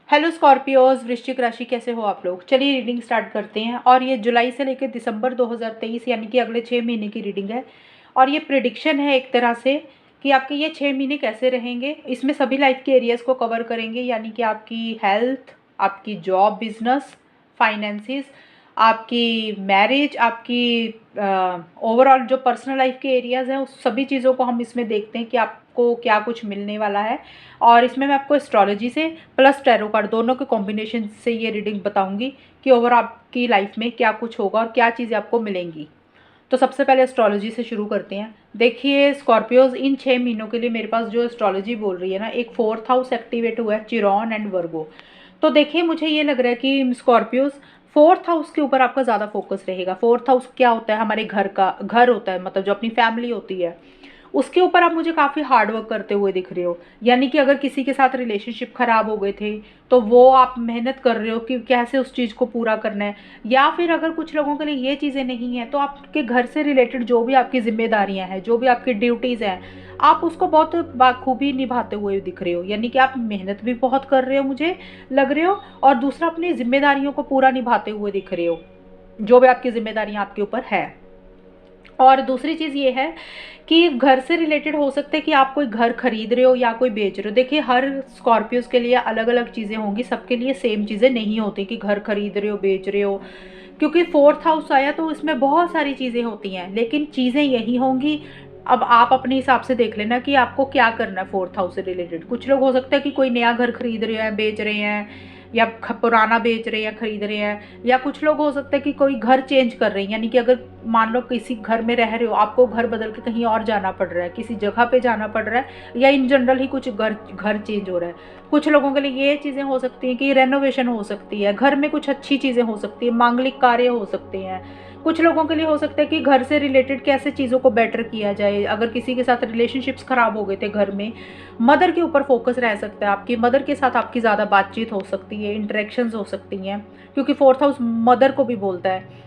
Hello Scorpios, वृश्चिक राशि, कैसे हो आप लोग। चलिए रीडिंग स्टार्ट करते हैं। और ये जुलाई से लेकर दिसंबर 2023 यानी कि अगले 6 महीने की रीडिंग है। और ये प्रिडिक्शन है एक तरह से कि आपके ये 6 महीने कैसे रहेंगे। इसमें सभी लाइफ के एरियाज़ को कवर करेंगे, यानी कि आपकी हेल्थ, आपकी जॉब, बिजनेस, फाइनेंसिस, आपकी मैरिज, आपकी ओवरऑल जो पर्सनल लाइफ के एरियाज़ हैं उस सभी चीज़ों को हम इसमें देखते हैं कि आपको क्या कुछ मिलने वाला है। और इसमें मैं आपको एस्ट्रोलॉजी से प्लस टैरो कार्ड दोनों के कॉम्बिनेशन से ये रीडिंग बताऊंगी कि ओवर आपकी लाइफ में क्या कुछ होगा और क्या चीज़ें आपको मिलेंगी। तो सबसे पहले एस्ट्रोलॉजी से शुरू करते हैं। देखिए स्कॉर्पियोज, इन 6 महीनों के लिए मेरे पास जो एस्ट्रोलॉजी बोल रही है ना, एक 4th हाउस एक्टिवेट हुआ है, चिरॉन एंड वर्गो। तो देखिए मुझे ये लग रहा है कि स्कॉर्पियोज 4th हाउस के ऊपर आपका ज़्यादा फोकस रहेगा। 4th हाउस क्या होता है? हमारे घर होता है, मतलब जो अपनी फैमिली होती है उसके ऊपर आप मुझे काफ़ी हार्ड वर्क करते हुए दिख रहे हो। यानी कि अगर किसी के साथ रिलेशनशिप ख़राब हो गए थे तो वो आप मेहनत कर रहे हो कि कैसे उस चीज़ को पूरा करना है। या फिर अगर कुछ लोगों के लिए ये चीज़ें नहीं हैं तो आपके घर से रिलेटेड जो भी आपकी जिम्मेदारियां हैं, जो भी आपकी ड्यूटीज़ हैं, आप उसको बहुत बाखूबी निभाते हुए दिख रहे हो। यानी कि आप मेहनत भी बहुत कर रहे हो मुझे लग रहे हो, और दूसरा अपनी जिम्मेदारियों को पूरा निभाते हुए दिख रहे हो, जो भी आपकी जिम्मेदारियां आपके ऊपर है। और दूसरी चीज़ ये है कि घर से रिलेटेड हो सकता है कि आप कोई घर खरीद रहे हो या कोई बेच रहे हो। देखिए हर स्कॉर्पियोज के लिए अलग अलग चीज़ें होंगी, सबके लिए सेम चीज़ें नहीं होती कि घर खरीद रहे हो, बेच रहे हो। क्योंकि 4th हाउस आया तो इसमें बहुत सारी चीज़ें होती हैं, लेकिन चीज़ें यही होंगी। अब आप अपने हिसाब से देख लेना कि आपको क्या करना है 4th हाउस से रिलेटेड। कुछ लोग हो सकता है कि कोई नया घर खरीद रहे हैं, बेच रहे हैं, या पुराना बेच रहे हैं, खरीद रहे हैं। या कुछ लोग हो सकता है कि कोई घर चेंज कर रहे हैं, यानी कि अगर मान लो किसी घर में रह रहे हो, आपको घर बदल के कहीं और जाना पड़ रहा है, किसी जगह पे जाना पड़ रहा है, या इन जनरल ही कुछ घर चेंज हो रहा है। कुछ लोगों के लिए ये चीज़ें हो सकती हैं कि रेनोवेशन हो सकती है, घर में कुछ अच्छी चीज़ें हो सकती है, मांगलिक कार्य हो सकते हैं। कुछ लोगों के लिए हो सकता है कि घर से रिलेटेड कैसे चीज़ों को बेटर किया जाए। अगर किसी के साथ रिलेशनशिप्स खराब हो गए थे घर में, मदर के ऊपर फोकस रह सकता है। आपकी मदर के साथ आपकी ज़्यादा बातचीत हो सकती है, इंटरेक्शंस हो सकती हैं, क्योंकि 4th हाउस मदर को भी बोलता है।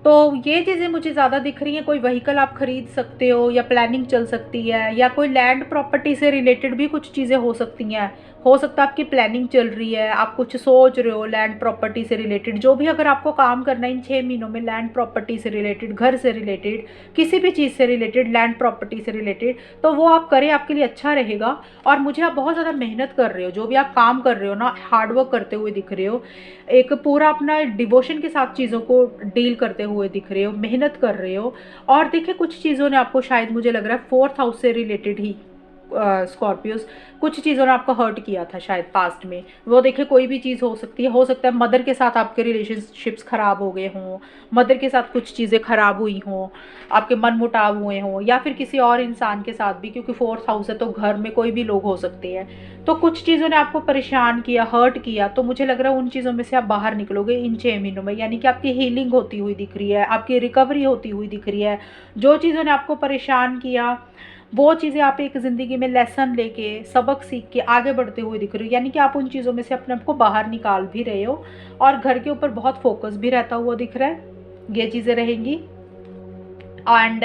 तो ये चीज़ें मुझे ज़्यादा दिख रही हैं। कोई व्हीकल आप खरीद सकते हो, या प्लानिंग चल सकती है, या कोई लैंड प्रॉपर्टी से रिलेटेड भी कुछ चीज़ें हो सकती हैं। हो सकता है आपकी प्लानिंग चल रही है, आप कुछ सोच रहे हो लैंड प्रॉपर्टी से रिलेटेड। जो भी अगर आपको काम करना है इन 6 महीनों में, लैंड प्रॉपर्टी से रिलेटेड, घर से रिलेटेड, किसी भी चीज़ से रिलेटेड, लैंड प्रॉपर्टी से रिलेटेड, तो वो आप करें, आपके लिए अच्छा रहेगा। और मुझे आप बहुत ज़्यादा मेहनत कर रहे हो, जो भी आप काम कर रहे हो ना, हार्डवर्क करते हुए दिख रहे हो। एक पूरा अपना डिवोशन के साथ चीज़ों को डील करते हुए दिख रहे हो, मेहनत कर रहे हो। और देखिए कुछ चीज़ों ने आपको, शायद मुझे लग रहा है 4th हाउस से रिलेटेड ही स्कॉर्पियोस, कुछ चीज़ों ने आपको हर्ट किया था शायद पास्ट में। वो देखिए कोई भी चीज़ हो सकती है। हो सकता है मदर के साथ आपके रिलेशनशिप्स ख़राब हो गए हों, मदर के साथ कुछ चीज़ें ख़राब हुई हों, आपके मन मुटाव हुए हों, या फिर किसी और इंसान के साथ भी, क्योंकि 4th हाउस है तो घर में कोई भी लोग हो सकते हैं। तो कुछ चीज़ों ने आपको परेशान किया, हर्ट किया। तो मुझे लग रहा है उन चीज़ों में से आप बाहर निकलोगे इन 6 महीनों में। यानी कि आपकी हीलिंग होती हुई दिख रही है, आपकी रिकवरी होती हुई दिख रही है। जो चीज़ों ने आपको परेशान किया वो चीज़ें आप एक ज़िंदगी में लेसन लेके, सबक सीख के आगे बढ़ते हुए दिख रही हो। यानी कि आप उन चीज़ों में से अपने आप को बाहर निकाल भी रहे हो, और घर के ऊपर बहुत फोकस भी रहता हुआ दिख रहा है। ये चीज़ें रहेंगी। एंड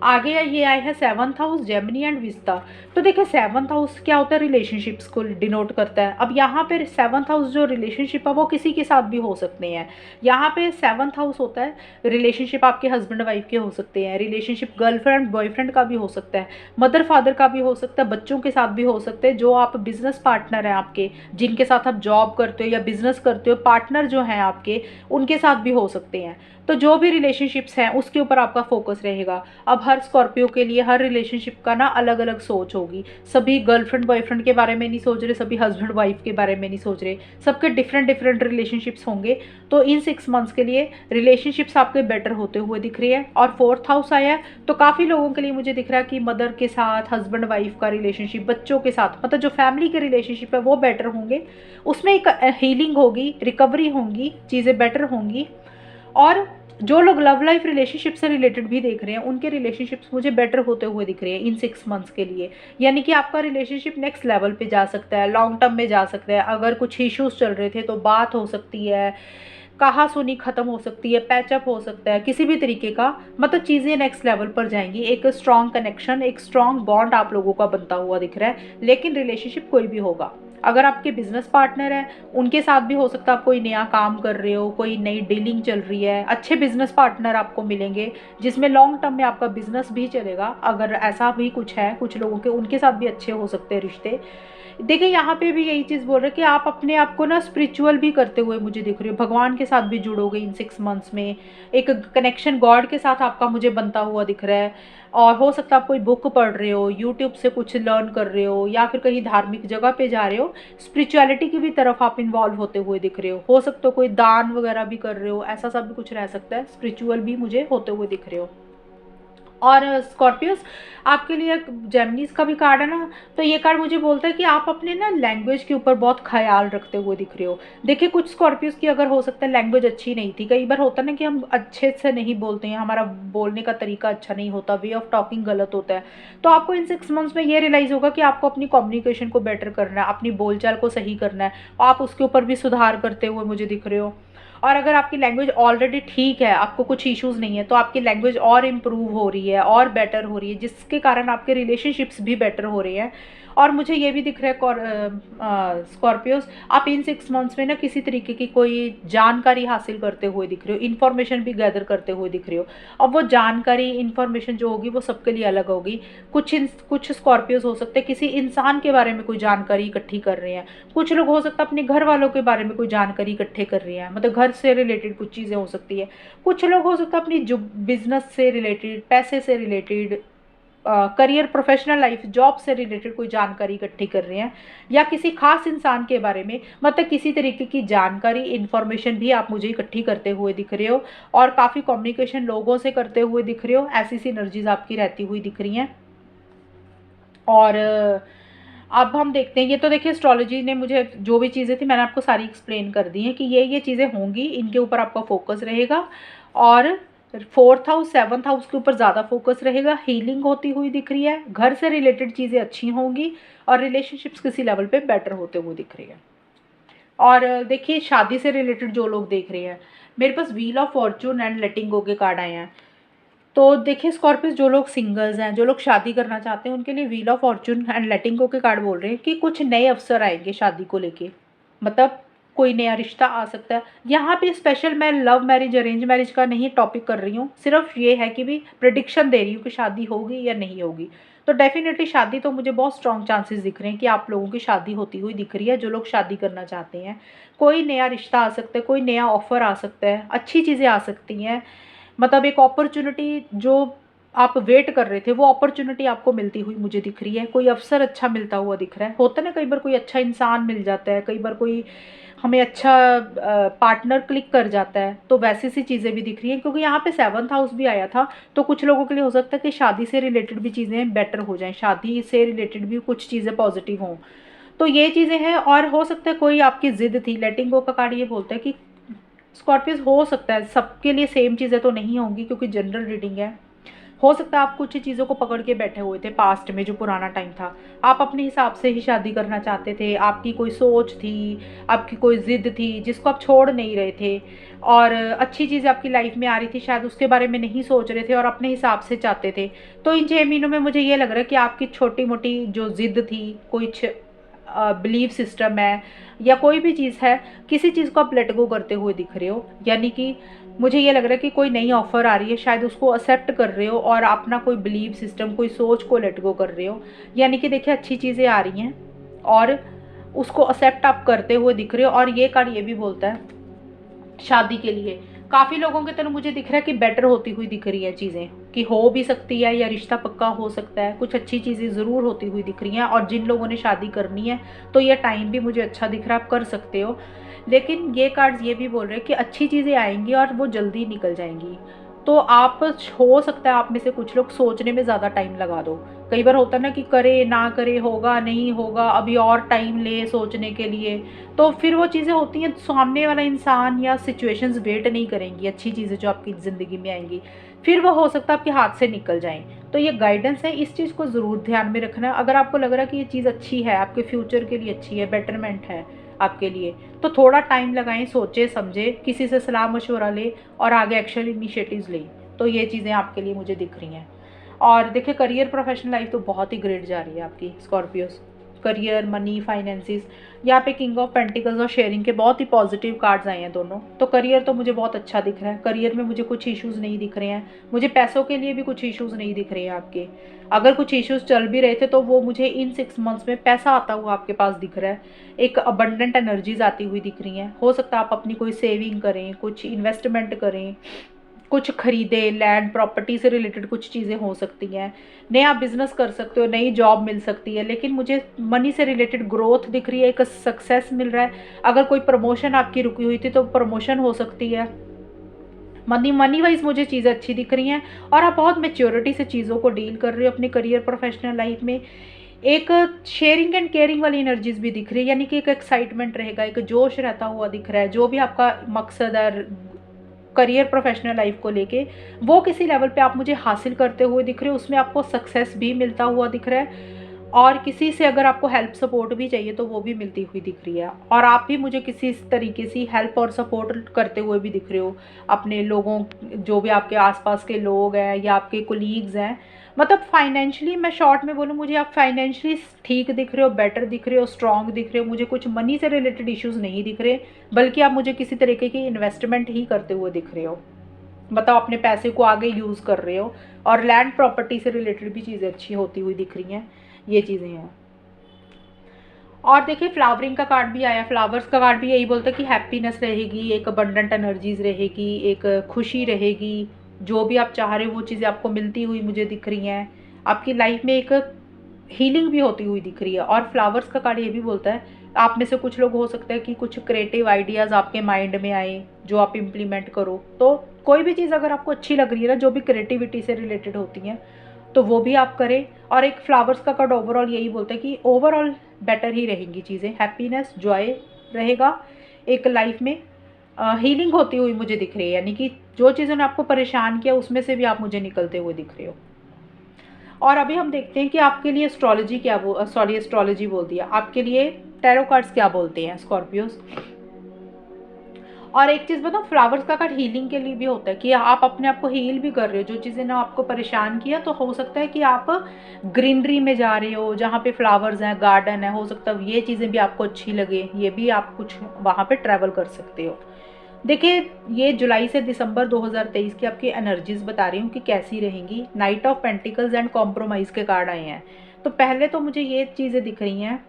आगे ये आए हैं 7th house, Gemini and vista. तो देखिए 7th हाउस क्या होता है? रिलेशनशिप्स को डिनोट करता है। अब यहाँ पे 7th हाउस जो रिलेशनशिप है वो किसी के साथ भी हो सकते हैं। यहाँ पे 7th हाउस होता है रिलेशनशिप, आपके हस्बैंड वाइफ के हो सकते हैं, रिलेशनशिप गर्लफ्रेंड बॉयफ्रेंड का भी हो सकता है, मदर फादर का भी हो सकता है, बच्चों के साथ भी हो सकते हैं, जो आप बिजनेस पार्टनर हैं आपके, जिनके साथ आप जॉब करते हो या बिजनेस करते हो, पार्टनर जो हैं आपके, उनके साथ भी हो सकते हैं। तो जो भी रिलेशनशिप्स हैं उसके ऊपर आपका फोकस रहेगा। अब हर स्कॉर्पियो के लिए हर रिलेशनशिप का ना अलग अलग सोच होगी। सभी गर्लफ्रेंड बॉयफ्रेंड के बारे में नहीं सोच रहे, सभी हस्बैंड वाइफ के बारे में नहीं सोच रहे, सबके डिफरेंट डिफरेंट रिलेशनशिप्स होंगे। तो इन 6 मंथ्स के लिए रिलेशनशिप्स आपके बेटर होते हुए दिख रही है। और 4th हाउस आया है तो काफ़ी लोगों के लिए मुझे दिख रहा है कि मदर के साथ, हस्बैंड वाइफ का रिलेशनशिप, बच्चों के साथ, मतलब जो फैमिली के रिलेशनशिप है वो बेटर होंगे। उसमें एक हीलिंग होगी, रिकवरी होंगी, चीज़ें बेटर होंगी। और जो लोग लव लाइफ रिलेशनशिप से रिलेटेड भी देख रहे हैं उनके रिलेशनशिप्स मुझे बेटर होते हुए दिख रहे हैं इन 6 मंथ्स के लिए। यानी कि आपका रिलेशनशिप नेक्स्ट लेवल पे जा सकता है, लॉन्ग टर्म में जा सकता है। अगर कुछ इश्यूज चल रहे थे तो बात हो सकती है, कहा सुनी खत्म हो सकती है, पैचअप हो सकता है, किसी भी तरीके का, मतलब चीज़ें नेक्स्ट लेवल पर जाएंगी। एक स्ट्रॉन्ग कनेक्शन, एक स्ट्रॉन्ग बॉन्ड आप लोगों का बनता हुआ दिख रहा है। लेकिन रिलेशनशिप कोई भी होगा, अगर आपके बिजनेस पार्टनर हैं उनके साथ भी हो सकता है आप कोई नया काम कर रहे हो, कोई नई डीलिंग चल रही है, अच्छे बिजनेस पार्टनर आपको मिलेंगे जिसमें लॉन्ग टर्म में आपका बिजनेस भी चलेगा। अगर ऐसा भी कुछ है कुछ लोगों के, उनके साथ भी अच्छे हो सकते हैं रिश्ते। देखिए यहाँ पे भी यही चीज़ बोल रहे हैं कि आप अपने आप को ना स्पिरिचुअल भी करते हुए मुझे दिख रही हो, भगवान के साथ भी जुड़ोगे इन 6 मंथ्स में। एक कनेक्शन गॉड के साथ आपका मुझे बनता हुआ दिख रहा है। और हो सकता है आप कोई बुक पढ़ रहे हो, यूट्यूब से कुछ लर्न कर रहे हो, या फिर कहीं धार्मिक जगह पे जा रहे हो, स्पिरिचुअलिटी की भी तरफ आप इन्वॉल्व होते हुए दिख रहे हो सकता है कोई दान वगैरह भी कर रहे हो, ऐसा सब भी कुछ रह सकता है, स्पिरिचुअल भी मुझे होते हुए दिख रहे हो। और स्कॉर्पियोस आपके लिए जेमिनीज का भी कार्ड है ना, तो ये कार्ड मुझे बोलता है कि आप अपने ना लैंग्वेज के ऊपर बहुत ख्याल रखते हुए दिख रहे हो। देखिए कुछ स्कॉर्पियोस की अगर हो सकता है लैंग्वेज अच्छी नहीं थी, कई बार होता है ना कि हम अच्छे से नहीं बोलते हैं, हमारा बोलने का तरीका अच्छा नहीं होता, वे ऑफ टॉकिंग गलत होता है। तो आपको इन 6 मंथ्स में ये रियलाइज़ होगा कि आपको अपनी कम्युनिकेशन को बेटर करना है, अपनी बोलचाल को सही करना है, आप उसके ऊपर भी सुधार करते हुए मुझे दिख रहे हो। और अगर आपकी लैंग्वेज ऑलरेडी ठीक है, आपको कुछ इश्यूज़ नहीं है, तो आपकी लैंग्वेज और इम्प्रूव हो रही है और बेटर हो रही है, जिसके कारण आपके रिलेशनशिप्स भी बेटर हो रहे हैं। और मुझे ये भी दिख रहा है स्कॉर्पियोस आप इन 6 मंथ्स में ना किसी तरीके की कोई जानकारी हासिल करते हुए दिख रहे हो, इन्फॉर्मेशन भी गैदर करते हुए दिख रहे हो। अब वो जानकारी इन्फॉर्मेशन जो होगी वो सबके लिए अलग होगी। कुछ स्कॉर्पियोस हो सकते हैं किसी इंसान के बारे में कोई जानकारी इकट्ठी कर रहे हैं, कुछ लोग हो सकता है अपने घर वालों के बारे में कोई जानकारी इकट्ठे कर रहे हैं, मतलब घर से रिलेटेड कुछ चीज़ें हो सकती है। कुछ लोग हो सकता है अपनी जो बिजनेस से रिलेटेड, पैसे से related, career, professional life, job से रिलेटेड कोई जानकारी इकट्ठी कर रहे हैं, या किसी खास इंसान के बारे में, मतलब किसी तरीके की जानकारी इन्फॉर्मेशन भी आप मुझे इकट्ठी करते हुए दिख रहे हो। और काफ़ी कम्युनिकेशन लोगों से करते हुए दिख रहे हो, ऐसी सी एनर्जीज आपकी रहती हुई दिख रही हैं। और अब हम देखते हैं, ये तो देखिए एस्ट्रोलॉजी ने मुझे जो भी चीज़ें थी मैंने आपको सारी एक्सप्लेन कर दी हैं कि ये चीज़ें होंगी, इनके ऊपर आपका फोकस रहेगा। और 4th हाउस 7th हाउस के ऊपर ज़्यादा फोकस रहेगा, हीलिंग होती हुई दिख रही है, घर से रिलेटेड चीज़ें अच्छी होंगी, और रिलेशनशिप्स किसी लेवल पे बेटर होते हुए दिख रही है। और देखिए शादी से रिलेटेड जो लोग देख रहे हैं, मेरे पास wheel of fortune and letting go के कार्ड आए हैं। तो देखिए स्कॉर्पियोस जो लोग सिंगल्स हैं, जो लोग शादी करना चाहते हैं, उनके लिए wheel of fortune and letting go के कार्ड बोल रहे हैं कि कुछ नए अवसर आएंगे शादी को लेके, मतलब कोई नया रिश्ता आ सकता है। यहाँ पे स्पेशल मैं लव मैरिज अरेंज मैरिज का नहीं टॉपिक कर रही हूँ, सिर्फ ये है कि भी प्रिडिक्शन दे रही हूँ कि शादी होगी या नहीं होगी। तो डेफिनेटली शादी तो मुझे बहुत स्ट्रॉन्ग चांसेस दिख रहे हैं कि आप लोगों की शादी होती हुई दिख रही है, जो लोग शादी करना चाहते हैं। कोई नया रिश्ता आ सकता है, कोई नया ऑफर आ सकता है, अच्छी चीज़ें आ सकती हैं, मतलब एक अपॉर्चुनिटी जो आप वेट कर रहे थे वो अपॉर्चुनिटी आपको मिलती हुई मुझे दिख रही है, कोई अवसर अच्छा मिलता हुआ दिख रहा है। होता है ना कई बार कोई अच्छा इंसान मिल जाता है, कई बार कोई हमें अच्छा पार्टनर क्लिक कर जाता है, तो वैसी सी चीज़ें भी दिख रही हैं। क्योंकि यहाँ पे 7th हाउस भी आया था, तो कुछ लोगों के लिए हो सकता है कि शादी से रिलेटेड भी चीज़ें बेटर हो जाएं, शादी से रिलेटेड भी कुछ चीज़ें पॉजिटिव हों, तो ये चीज़ें हैं। और हो सकता है कोई आपकी ज़िद थी, लेटिंग गो का कार्ड ये बोलता है कि स्कॉर्पियोस हो सकता है सबके लिए सेम चीज़ें तो नहीं होंगी, क्योंकि जनरल रीडिंग है। हो सकता है आप कुछ चीज़ों को पकड़ के बैठे हुए थे पास्ट में, जो पुराना टाइम था, आप अपने हिसाब से ही शादी करना चाहते थे, आपकी कोई सोच थी, आपकी कोई ज़िद थी जिसको आप छोड़ नहीं रहे थे, और अच्छी चीज़ आपकी लाइफ में आ रही थी, शायद उसके बारे में नहीं सोच रहे थे और अपने हिसाब से चाहते थे। तो इन 6 महीनों में मुझे ये लग रहा है कि आपकी छोटी मोटी जो ज़िद थी, कुछ बिलीव सिस्टम है या कोई भी चीज़ है, किसी चीज़ को आप लेट गो करते हुए दिख रहे हो। यानी कि मुझे ये लग रहा है कि कोई नई ऑफ़र आ रही है, शायद उसको एक्सेप्ट कर रहे हो और अपना कोई बिलीव सिस्टम, कोई सोच को लेट गो कर रहे हो। यानी कि देखिए अच्छी चीज़ें आ रही हैं और उसको एक्सेप्ट आप करते हुए दिख रहे हो। और ये कार्ड ये भी बोलता है शादी के लिए काफ़ी लोगों की तरफ मुझे दिख रहा है कि बेटर होती हुई दिख रही है चीज़ें, कि हो भी सकती है या रिश्ता पक्का हो सकता है, कुछ अच्छी चीज़ें ज़रूर होती हुई दिख रही हैं। और जिन लोगों ने शादी करनी है तो ये टाइम भी मुझे अच्छा दिख रहा है, आप कर सकते हो। लेकिन ये कार्ड्स ये भी बोल रहे हैं कि अच्छी चीज़ें आएंगी और वो जल्दी निकल जाएंगी। तो आप, हो सकता है आप में से कुछ लोग सोचने में ज़्यादा टाइम लगा दो। कई बार होता है ना कि करे ना करे, होगा नहीं होगा, अभी और टाइम ले सोचने के लिए, तो फिर वो चीज़ें होती हैं, सामने वाला इंसान या सिचुएशंस वेट नहीं करेंगी, अच्छी चीज़ें जो आपकी ज़िंदगी में आएंगी, फिर वो हो सकता है आपके हाथ से निकल जाएं। तो ये गाइडेंस है, इस चीज़ को ज़रूर ध्यान में रखना है। अगर आपको लग रहा है कि ये चीज़ अच्छी है, आपके फ्यूचर के लिए अच्छी है, बेटरमेंट है आपके लिए, तो थोड़ा टाइम लगाएं, सोचे समझे, किसी से सलाह मशवरा ले और आगे एक्शन इनिशिएटिव्स लें। तो ये चीज़ें आपके लिए मुझे दिख रही हैं। और देखिए करियर, प्रोफेशनल लाइफ तो बहुत ही ग्रेट जा रही है आपकी स्कॉर्पियोस। Career, money, finances. यहाँ पे किंग ऑफ पेंटिकल्स और शेयरिंग के बहुत ही पॉजिटिव कार्ड्स आए हैं दोनों। तो करियर तो मुझे बहुत अच्छा दिख रहा है, करियर में मुझे कुछ इश्यूज़ नहीं दिख रहे हैं, मुझे पैसों के लिए भी कुछ इश्यूज़ नहीं दिख रहे हैं आपके। अगर कुछ इश्यूज़ चल भी रहे थे तो वो मुझे इन 6 मंथ्स में पैसा आता हुआ आपके पास दिख रहा है, एक अबंडेंट एनर्जीज आती हुई दिख रही हैं। हो सकता है आप अपनी कोई सेविंग करें, कुछ इन्वेस्टमेंट करें, कुछ खरीदे, लैंड प्रॉपर्टी से रिलेटेड कुछ चीज़ें हो सकती हैं, नया बिजनेस कर सकते हो, नई जॉब मिल सकती है। लेकिन मुझे मनी से रिलेटेड ग्रोथ दिख रही है, एक सक्सेस मिल रहा है। अगर कोई प्रमोशन आपकी रुकी हुई थी तो प्रमोशन हो सकती है। मनी मनी वाइज मुझे चीज़ें अच्छी दिख रही हैं और आप बहुत मेच्योरिटी से चीज़ों को डील कर रहे हो अपनी करियर प्रोफेशनल लाइफ में। एक शेयरिंग एंड केयरिंग वाली एनर्जीज भी दिख रही है, यानी कि एक एक्साइटमेंट रहेगा, एक जोश रहता हुआ दिख रहा है। जो भी आपका मकसद है करियर प्रोफेशनल लाइफ को लेके, वो किसी लेवल पे आप मुझे हासिल करते हुए दिख रहे हो, उसमें आपको सक्सेस भी मिलता हुआ दिख रहा है। और किसी से अगर आपको हेल्प सपोर्ट भी चाहिए तो वो भी मिलती हुई दिख रही है। और आप भी मुझे किसी तरीके से हेल्प और सपोर्ट करते हुए भी दिख रहे हो अपने लोगों, जो भी आपके आसपास के लोग हैं या आपके कोलीग्स हैं। मतलब फाइनेंशियली मैं शॉर्ट में बोलूँ, मुझे आप फाइनेंशियली ठीक दिख रहे हो, बेटर दिख रहे हो, स्ट्रांग दिख रहे हो। मुझे कुछ मनी से रिलेटेड इश्यूज़ नहीं दिख रहे, बल्कि आप मुझे किसी तरीके की इन्वेस्टमेंट ही करते हुए दिख रहे हो। मतलब अपने पैसे को आगे यूज़ कर रहे हो। और लैंड प्रॉपर्टी से रिलेटेड भी चीज़ें अच्छी होती हुई दिख रही हैं, ये चीज़ें हैं। और देखिए फ्लावरिंग का कार्ड भी आया। फ्लावर्स का कार्ड भी यही बोलता है कि हैप्पीनेस रहेगी, एक अबंडेंट एनर्जीज रहेगी, एक खुशी रहेगी। जो भी आप चाह रहे हो वो चीज़ें आपको मिलती हुई मुझे दिख रही हैं। आपकी लाइफ में एक हीलिंग भी होती हुई दिख रही है। और फ्लावर्स का कार्ड ये भी बोलता है, आप में से कुछ लोग हो सकता है कि कुछ क्रिएटिव आइडियाज़ आपके माइंड में आए जो आप इम्प्लीमेंट करो। तो कोई भी चीज़ अगर आपको अच्छी लग रही है ना, जो भी क्रिएटिविटी से रिलेटेड होती हैं, तो वो भी आप करें। और एक फ्लावर्स का कार्ड ओवरऑल यही बोलता है कि ओवरऑल बेटर ही रहेंगी चीज़ें, हैप्पीनेस, जॉय रहेगा एक लाइफ में। हीलिंग होती हुई मुझे दिख रही है, यानी कि जो चीज़ों ने आपको परेशान किया उसमें से भी आप मुझे निकलते हुए दिख रहे हो। और अभी हम देखते हैं कि आपके लिए एस्ट्रोलॉजी क्या सॉरी एस्ट्रोलॉजी बोल दिया, आपके लिए टैरो कार्ड्स क्या बोलते हैं स्कॉर्पियोस। और एक चीज़ बताओ, फ्लावर्स का कार्ड हीलिंग के लिए भी होता है कि आप अपने आप को हील भी कर रहे हो। जो चीज़ें ना आपको परेशान किया, तो हो सकता है कि आप ग्रीनरी में जा रहे हो जहाँ पे फ्लावर्स हैं, गार्डन है, हो सकता है ये चीज़ें भी आपको अच्छी लगे, ये भी आप कुछ वहाँ पे ट्रैवल कर सकते हो। देखिए ये जुलाई से दिसंबर 2023 की आपकी एनर्जीज बता रही हूँ कि कैसी रहेंगी। Night of pentacles and compromise के कार्ड आए हैं। तो पहले तो मुझे ये चीज़ें दिख रही हैं,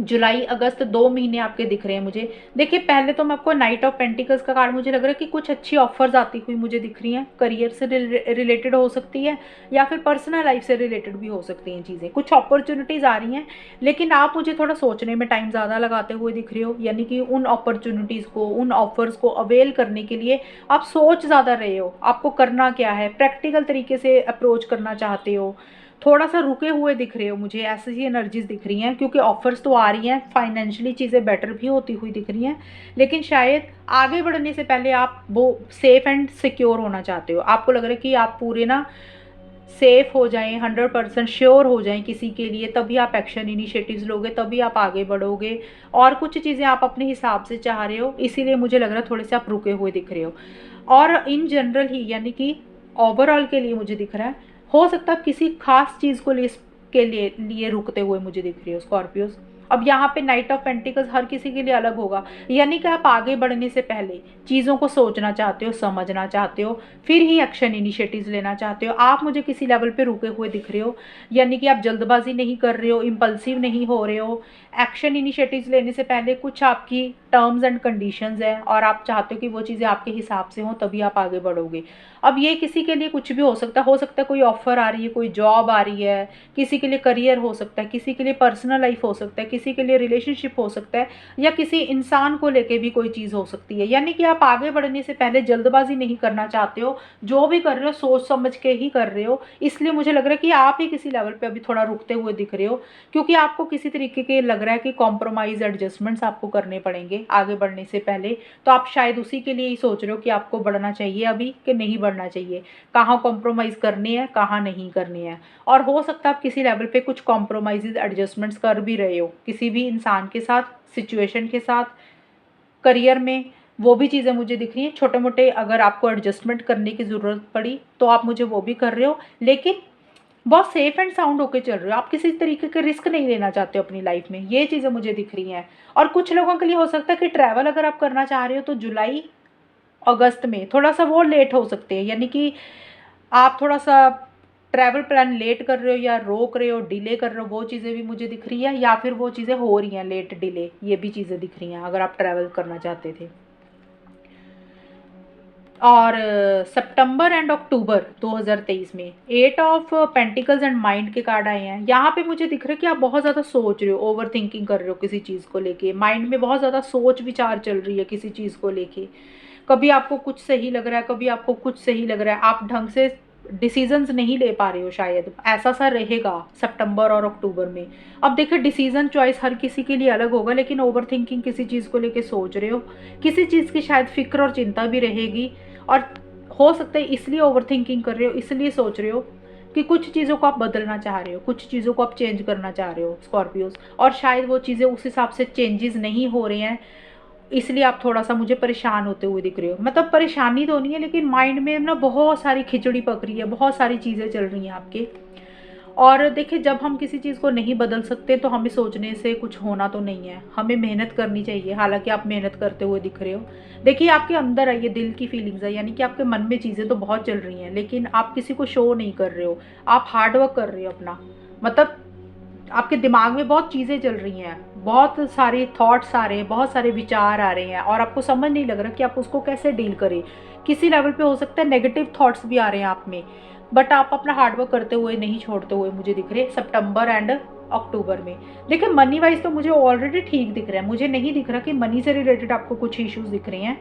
जुलाई अगस्त 2 महीने आपके दिख रहे हैं मुझे। देखिए पहले तो मैं आपको नाइट ऑफ पेंटिकल्स का कार्ड मुझे लग रहा है कि कुछ अच्छी ऑफर्स आती हुई मुझे दिख रही हैं, करियर से रिलेटेड हो सकती है या फिर पर्सनल लाइफ से रिलेटेड भी हो सकती हैं चीज़ें, कुछ अपॉर्चुनिटीज़ आ रही हैं। लेकिन आप मुझे थोड़ा सोचने में टाइम ज़्यादा लगाते हुए दिख रहे हो, यानी कि उन अपॉर्चुनिटीज़ को, उन ऑफर्स को अवेल करने के लिए आप सोच ज़्यादा रहे हो, आपको करना क्या है, प्रैक्टिकल तरीके से अप्रोच करना चाहते हो। थोड़ा सा रुके हुए दिख रहे हो मुझे, ऐसी ही एनर्जीज दिख रही हैं, क्योंकि ऑफर्स तो आ रही हैं, फाइनेंशियली चीज़ें बेटर भी होती हुई दिख रही हैं। लेकिन शायद आगे बढ़ने से पहले आप वो सेफ़ एंड सिक्योर होना चाहते हो। आपको लग रहा है कि आप पूरे ना सेफ़ हो जाएं, 100% श्योर हो जाएं किसी के लिए, तभी आप एक्शन इनिशिएटिव्स लोगे, तभी आप आगे बढ़ोगे। और कुछ चीज़ें आप अपने हिसाब से चाह रहे हो, इसीलिए मुझे लग रहा है थोड़े से आप रुके हुए दिख रहे हो। और इन जनरल ही, यानी कि ओवरऑल के लिए मुझे दिख रहा है, हो सकता है किसी खास चीज़ को लिए रुकते हुए मुझे दिख रही हो स्कॉर्पियोज। अब यहाँ पे नाइट ऑफ पेंटिकल्स हर किसी के लिए अलग होगा, यानी कि आप आगे बढ़ने से पहले चीज़ों को सोचना चाहते हो, समझना चाहते हो, फिर ही एक्शन इनिशिएटिव्स लेना चाहते हो। आप मुझे किसी लेवल पे रुके हुए दिख रहे हो, यानी कि आप जल्दबाजी नहीं कर रहे हो, इम्पल्सिव नहीं हो रहे हो। एक्शन इनिशिएटिव्स लेने से पहले कुछ आपकी टर्म्स एंड कंडीशंस हैं और आप चाहते हो कि वो चीज़ें आपके हिसाब से हों, तभी आप आगे बढ़ोगे। अब ये किसी के लिए कुछ भी हो सकता है, कोई ऑफर आ रही है, कोई जॉब आ रही है, किसी के लिए करियर हो सकता है, किसी के लिए पर्सनल लाइफ हो सकता है, किसी के लिए रिलेशनशिप हो सकता है, या किसी इंसान को लेके भी कोई चीज़ हो सकती है। यानी कि आप आगे बढ़ने से पहले जल्दबाजी नहीं करना चाहते हो, जो भी कर रहे हो सोच समझ के ही कर रहे हो। इसलिए मुझे लग रहा है कि आप ही किसी लेवल पे अभी थोड़ा रुकते हुए दिख रहे हो, क्योंकि आपको किसी तरीके के लग रहा है कि कॉम्प्रोमाइज़ एडजस्टमेंट्स आपको करने पड़ेंगे आगे बढ़ने से पहले। तो आप शायद उसी के लिए ही सोच रहे हो कि आपको बढ़ना चाहिए अभी कि नहीं बढ़ना चाहिए, कहाँ कॉम्प्रोमाइज़ करनी है, कहाँ नहीं करनी है। और हो सकता है आप किसी लेवल पे कुछ कॉम्प्रोमाइज़ एडजस्टमेंट्स कर भी रहे हो किसी भी इंसान के साथ, सिचुएशन के साथ, करियर में। वो भी चीज़ें मुझे दिख रही हैं, छोटे मोटे अगर आपको एडजस्टमेंट करने की ज़रूरत पड़ी तो आप मुझे वो भी कर रहे हो। लेकिन बहुत सेफ एंड साउंड होके चल रहे हो, आप किसी तरीके के रिस्क नहीं लेना चाहते हो अपनी लाइफ में, ये चीज़ें मुझे दिख रही हैं। और कुछ लोगों के लिए हो सकता है कि ट्रैवल अगर आप करना चाह रहे हो तो जुलाई अगस्त में थोड़ा सा वो लेट हो सकते हैं, यानी कि आप थोड़ा सा ट्रैवल प्लान लेट कर रहे हो या रोक रहे हो, डिले कर रहे हो, वो चीज़ें भी मुझे दिख रही है, या फिर वो चीज़ें हो रही हैं लेट डिले, ये भी चीज़ें दिख रही हैं अगर आप ट्रैवल करना चाहते थे। और सितंबर एंड अक्टूबर 2023 में 8 ऑफ पेंटिकल्स एंड माइंड के कार्ड आए हैं। यहाँ पे मुझे दिख रहा है कि आप बहुत ज़्यादा सोच रहे हो, ओवर थिंकिंग कर रहे हो किसी चीज़ को लेके, माइंड में बहुत ज़्यादा सोच विचार चल रही है किसी चीज़ को लेके। कभी आपको कुछ सही लग रहा है, कभी आपको कुछ सही लग रहा है, आप ढंग से डिसीजंस नहीं ले पा रहे हो, शायद ऐसा सा रहेगा सितंबर और अक्टूबर में। अब देखिए डिसीजन चॉइस हर किसी के लिए अलग होगा, लेकिन ओवर थिंकिंग किसी चीज़ को लेके सोच रहे हो, किसी चीज़ की शायद फिक्र और चिंता भी रहेगी। और हो सकता है इसलिए ओवर थिंकिंग कर रहे हो, इसलिए सोच रहे हो कि कुछ चीज़ों को आप बदलना चाह रहे हो, कुछ चीज़ों को आप चेंज करना चाह रहे हो स्कॉर्पियोज, और शायद वो चीज़ें उस हिसाब से चेंजेस नहीं हो रहे हैं, इसलिए आप थोड़ा सा मुझे परेशान होते हुए दिख रहे हो। मतलब परेशानी तो नहीं है, लेकिन माइंड में ना बहुत सारी खिचड़ी पक रही है, बहुत सारी चीज़ें चल रही हैं आपके। और देखिए जब हम किसी चीज़ को नहीं बदल सकते तो हमें सोचने से कुछ होना तो नहीं है, हमें मेहनत करनी चाहिए। हालांकि आप मेहनत करते हुए दिख रहे हो, देखिए आपके अंदर है ये दिल की फीलिंग्स है, यानी कि आपके मन में चीज़ें तो बहुत चल रही हैं, लेकिन आप किसी को शो नहीं कर रहे हो, आप हार्ड वर्क कर रहे हो अपना। मतलब आपके दिमाग में बहुत चीज़ें चल रही हैं, बहुत सारे थॉट्स आ रहे हैं, बहुत सारे विचार आ रहे हैं, और आपको समझ नहीं लग रहा कि आप उसको कैसे डील करें। किसी लेवल पे हो सकता है नेगेटिव थॉट्स भी आ रहे हैं आप में, बट आप अपना हार्डवर्क करते हुए नहीं छोड़ते हुए मुझे दिख रहे सितंबर एंड अक्टूबर में। देखिए मनी वाइज तो मुझे ऑलरेडी ठीक दिख रहा है, मुझे नहीं दिख रहा कि मनी से रिलेटेड आपको कुछ इश्यूज दिख रहे हैं।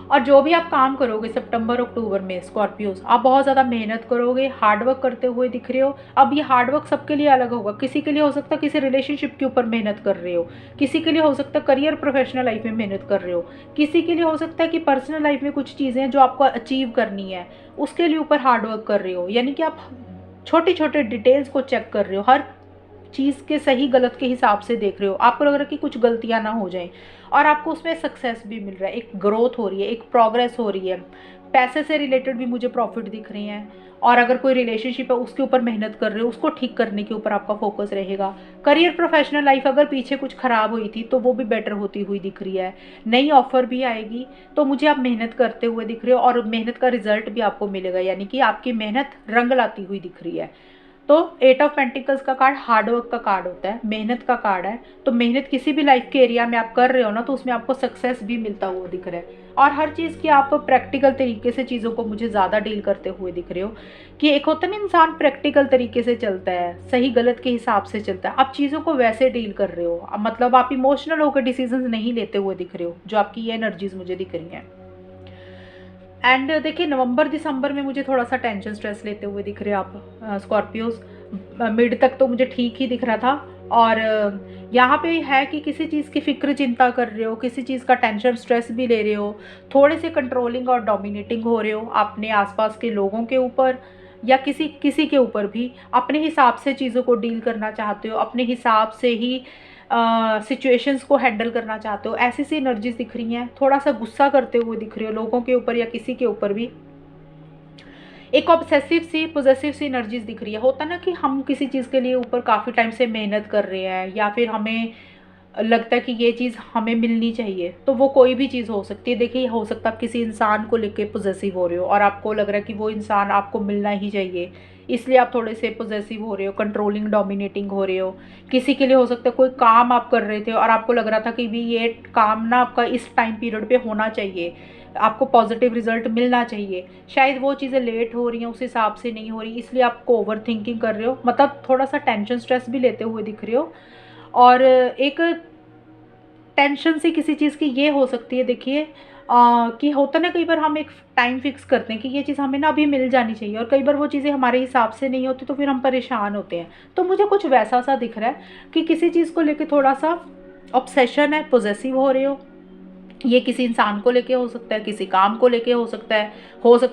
और जो भी आप काम करोगे सितंबर अक्टूबर में स्कॉर्पियोज, आप बहुत ज़्यादा मेहनत करोगे, हार्डवर्क करते हुए दिख रहे हो। अब ये हार्डवर्क सबके लिए अलग होगा, किसी के लिए हो सकता है किसी रिलेशनशिप के ऊपर मेहनत कर रहे हो, किसी के लिए हो सकता है करियर प्रोफेशनल लाइफ में मेहनत कर रहे हो, किसी के लिए हो सकता है कि पर्सनल लाइफ में कुछ चीज़ें जो आपको अचीव करनी है उसके लिए ऊपर हार्डवर्क कर रहे हो, यानी कि आप छोटे छोटे डिटेल्स को चेक कर रहे हो, हर चीज़ के सही गलत के हिसाब से देख रहे हो, आपको लग रहा है कि कुछ गलतियां ना हो जाएं, और आपको उसमें सक्सेस भी मिल रहा है, एक ग्रोथ हो रही है, एक प्रोग्रेस हो रही है। पैसे से रिलेटेड भी मुझे प्रॉफिट दिख रहे हैं, और अगर कोई रिलेशनशिप है उसके ऊपर मेहनत कर रहे हो, उसको ठीक करने के ऊपर आपका फोकस रहेगा। करियर प्रोफेशनल लाइफ अगर पीछे कुछ खराब हुई थी तो वो भी बेटर होती हुई दिख रही है, नई ऑफर भी आएगी, तो मुझे आप मेहनत करते हुए दिख रहे हो और मेहनत का रिजल्ट भी आपको मिलेगा, यानी कि आपकी मेहनत रंग लाती हुई दिख रही है। तो 8 ऑफ पेंटिकल्स का कार्ड हार्डवर्क का कार्ड होता है, मेहनत का कार्ड है। तो मेहनत किसी भी लाइफ के एरिया में आप कर रहे हो ना, तो उसमें आपको सक्सेस भी मिलता हुआ दिख रहा है, और हर चीज़ की आप प्रैक्टिकल तरीके से चीज़ों को मुझे ज़्यादा डील करते हुए दिख रहे हो। कि एक होता है ना इंसान प्रैक्टिकल तरीके से चलता है, सही गलत के हिसाब से चलता है, आप चीज़ों को वैसे डील कर रहे हो, मतलब आप इमोशनल होकर डिसीजन नहीं लेते हुए दिख रहे हो, जो आपकी ये एनर्जीज मुझे दिख रही हैं। एंड देखिए नवंबर दिसंबर में मुझे थोड़ा सा टेंशन स्ट्रेस लेते हुए दिख रहे हो आप स्कॉर्पियोज। मिड तक तो मुझे ठीक ही दिख रहा था, और यहाँ पे है कि किसी चीज़ की फिक्र चिंता कर रहे हो, किसी चीज़ का टेंशन स्ट्रेस भी ले रहे हो, थोड़े से कंट्रोलिंग और डोमिनेटिंग हो रहे हो अपने आसपास के लोगों के ऊपर, या किसी किसी के ऊपर भी अपने हिसाब से चीज़ों को डील करना चाहते हो, अपने हिसाब से ही सिचुएशंस को हैंडल करना चाहते हो, ऐसी सी एनर्जीज दिख रही हैं। थोड़ा सा गुस्सा करते हुए दिख रहे हो लोगों के ऊपर या किसी के ऊपर भी, एक ऑब्सेसिव सी पोजेसिव सी एनर्जीज दिख रही है। होता ना कि हम किसी चीज़ के लिए ऊपर काफ़ी टाइम से मेहनत कर रहे हैं, या फिर हमें लगता है कि ये चीज़ हमें मिलनी चाहिए, तो वो कोई भी चीज़ हो सकती है। देखिए हो सकता है आप किसी इंसान को लेके पोजेसिव हो रहे हो और आपको लग रहा है कि वो इंसान आपको मिलना ही चाहिए, इसलिए आप थोड़े से पोजेसिव हो रहे हो, कंट्रोलिंग डोमिनेटिंग हो रहे हो। किसी के लिए हो सकता है कोई काम आप कर रहे थे और आपको लग रहा था कि भी ये काम ना आपका इस टाइम पीरियड पे होना चाहिए, आपको पॉजिटिव रिजल्ट मिलना चाहिए, शायद वो चीज़ें लेट हो रही हैं, उस हिसाब से नहीं हो रही, इसलिए आपको ओवर थिंकिंग कर रहे हो, मतलब थोड़ा सा टेंशन स्ट्रेस भी लेते हुए दिख रहे हो। और एक टेंशन से किसी चीज़ की ये हो सकती है, देखिए कि होता ना कई बार हम एक टाइम फिक्स करते हैं कि ये चीज़ हमें ना अभी मिल जानी चाहिए, और कई बार वो चीज़ें हमारे हिसाब से नहीं होती तो फिर हम परेशान होते हैं। तो मुझे कुछ वैसा सा दिख रहा है कि किसी चीज़ को लेके थोड़ा सा ऑब्सेशन है, पोजेसिव हो रहे हो। ये किसी इंसान को लेके हो सकता है, किसी काम को लेके हो सकता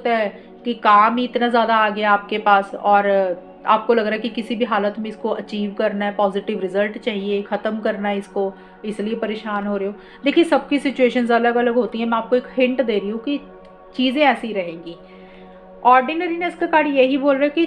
है कि काम ही इतना ज़्यादा आ गया आपके पास, और आपको लग रहा है कि किसी भी हालत में इसको अचीव करना है, पॉजिटिव रिजल्ट चाहिए, ख़त्म करना है इसको, इसलिए परेशान हो रहे हो। देखिए सबकी सिचुएशंस अलग अलग होती हैं, मैं आपको एक हिंट दे रही हूँ कि चीज़ें ऐसी रहेंगी। ऑर्डिनरीनेस का कार्ड यही बोल रहा है कि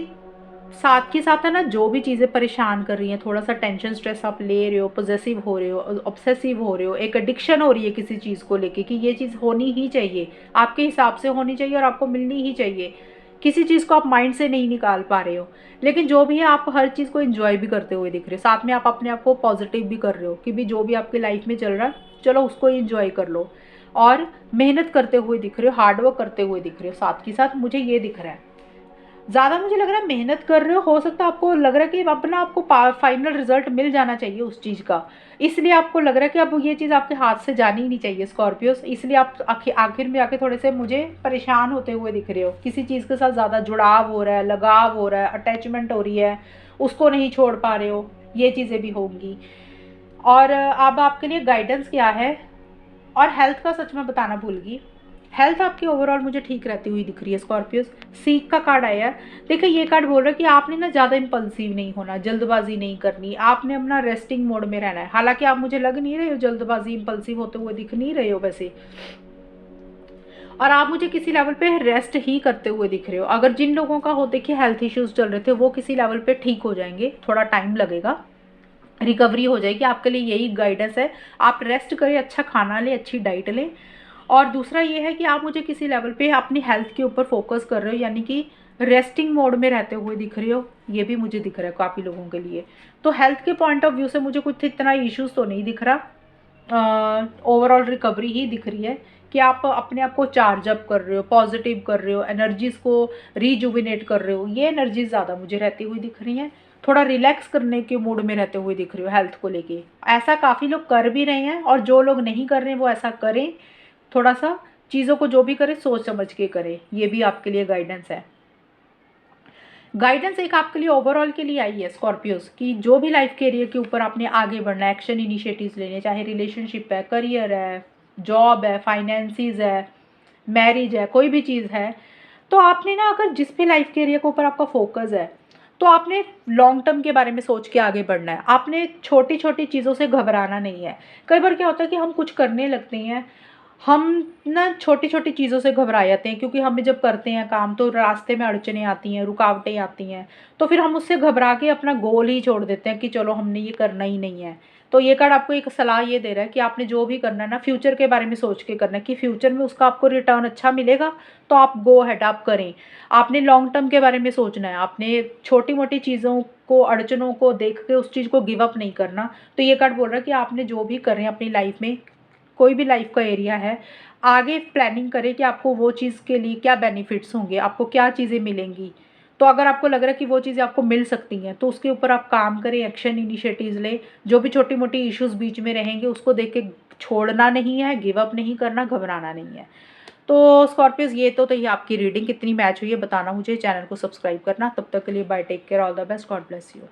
साथ के साथ है ना, जो भी चीज़ें परेशान कर रही हैं, थोड़ा सा टेंशन स्ट्रेस आप ले रहे हो, पॉजेसिव हो रहे हो, ऑब्सेसिव हो रहे हो, एक एडिक्शन हो रही है किसी चीज़ को लेके कि ये चीज़ होनी ही चाहिए, आपके हिसाब से होनी चाहिए और आपको मिलनी ही चाहिए, किसी चीज़ को आप माइंड से नहीं निकाल पा रहे हो। लेकिन जो भी है, आप हर चीज़ को एंजॉय भी करते हुए दिख रहे हो, साथ में आप अपने आप को पॉजिटिव भी कर रहे हो कि भी जो भी आपकी लाइफ में चल रहा है, चलो उसको एंजॉय कर लो। और मेहनत करते हुए दिख रहे हो, हार्डवर्क करते हुए दिख रहे हो, साथ के साथ मुझे ये दिख रहा है। ज़्यादा मुझे लग रहा है मेहनत कर रहे हो सकता है आपको लग रहा है कि अपना आपको फाइनल रिजल्ट मिल जाना चाहिए उस चीज़ का, इसलिए आपको लग रहा है कि अब ये चीज़ आपके हाथ से जानी ही नहीं चाहिए स्कॉर्पियोस, इसलिए आप आखिर में आके थोड़े से मुझे परेशान होते हुए दिख रहे हो, किसी चीज़ के साथ ज़्यादा जुड़ाव हो रहा है, लगाव हो रहा है, अटैचमेंट हो रही है, उसको नहीं छोड़ पा रहे हो, ये चीज़ें भी होंगी। और अब आपके लिए गाइडेंस क्या है, और हेल्थ का सच में बताना भूल गई, हेल्थ आपकी ओवरऑल मुझे ठीक रहती हुई दिख रही है स्कॉर्पियोस। सीख का कार्ड आया है। देखिए ये कार्ड बोल रहा है कि आपने ना ज़्यादा इम्पल्सिव नहीं होना, जल्दबाजी नहीं करनी, आपने अपना रेस्टिंग मोड में रहना है। हालांकि आप मुझे लग नहीं रहे हो जल्दबाजी इम्पल्सिव होते हुए दिख नहीं रहे हो वैसे, और आप मुझे किसी लेवल पे रेस्ट ही करते हुए दिख रहे हो। अगर जिन लोगों का हो देखिए हेल्थ इश्यूज चल रहे थे, वो किसी लेवल पे ठीक हो जाएंगे, थोड़ा टाइम लगेगा, रिकवरी हो जाएगी। आपके लिए यही गाइडेंस है, आप रेस्ट करें, अच्छा खाना लें, अच्छी डाइट लें। और दूसरा ये है कि आप मुझे किसी लेवल पे अपनी हेल्थ के ऊपर फोकस कर रहे हो, यानी कि रेस्टिंग मोड में रहते हुए दिख रहे हो, ये भी मुझे दिख रहा है काफ़ी लोगों के लिए। तो हेल्थ के पॉइंट ऑफ व्यू से मुझे कुछ इतना इश्यूज तो नहीं दिख रहा, ओवरऑल रिकवरी ही दिख रही है कि आप अपने आप को चार्ज अप कर रहे हो, पॉजिटिव कर रहे हो, एनर्जीज़ को रीजुविनेट कर रहे हो, ये एनर्जीज ज़्यादा मुझे रहती हुई दिख रही हैं। थोड़ा रिलैक्स करने के मूड में रहते हुए दिख रहे हो हेल्थ को लेके, ऐसा काफ़ी लोग कर भी रहे हैं, और जो लोग नहीं कर रहे हैं वो ऐसा करें, थोड़ा सा चीज़ों को जो भी करें सोच समझ के करें, ये भी आपके लिए गाइडेंस है। गाइडेंस एक आपके लिए ओवरऑल के लिए आई है स्कॉर्पियोस कि जो भी लाइफ कैरियर के ऊपर आपने आगे बढ़ना है, एक्शन इनिशिएटिव्स लेने, चाहे रिलेशनशिप है, करियर है, जॉब है, फाइनेंसिस है, मैरिज है, कोई भी चीज़ है, तो आपने ना अगर जिस भी लाइफ कैरियर के ऊपर आपका फोकस है, तो आपने लॉन्ग टर्म के बारे में सोच के आगे बढ़ना है। आपने छोटी छोटी चीज़ों से घबराना नहीं है। कई बार क्या होता है कि हम कुछ करने लगते हैं, हम ना छोटी छोटी चीज़ों से घबरा जाते हैं, क्योंकि हमें जब करते हैं काम तो रास्ते में अड़चनें आती हैं, रुकावटें आती हैं, तो फिर हम उससे घबरा के अपना गोल ही छोड़ देते हैं कि चलो हमने ये करना ही नहीं है। तो ये कार्ड आपको एक सलाह ये दे रहा है कि आपने जो भी करना है ना, फ्यूचर के बारे में सोच के करना है कि फ्यूचर में उसका आपको रिटर्न अच्छा मिलेगा, तो आप गो हेड आप करें। आपने लॉन्ग टर्म के बारे में सोचना है, आपने छोटी मोटी चीज़ों को, अड़चनों को देख के उस चीज़ को गिव अप नहीं करना। तो ये कार्ड बोल रहा है कि आपने जो भी कर रहे हैं अपनी लाइफ में, कोई भी लाइफ का एरिया है, आगे प्लानिंग करें कि आपको वो चीज़ के लिए क्या बेनिफिट्स होंगे, आपको क्या चीज़ें मिलेंगी। तो अगर आपको लग रहा है कि वो चीज़ें आपको मिल सकती हैं, तो उसके ऊपर आप काम करें, एक्शन इनिशिएटिव्स लें। जो भी छोटी मोटी इश्यूज़ बीच में रहेंगे उसको देख के छोड़ना नहीं है, गिव अप नहीं करना, घबराना नहीं है। तो स्कॉर्पियोज ये तो ये आपकी रीडिंग कितनी मैच हुई है बताना मुझे, चैनल को सब्सक्राइब करना। तब तक के लिए bye, take care, all the best, God bless you.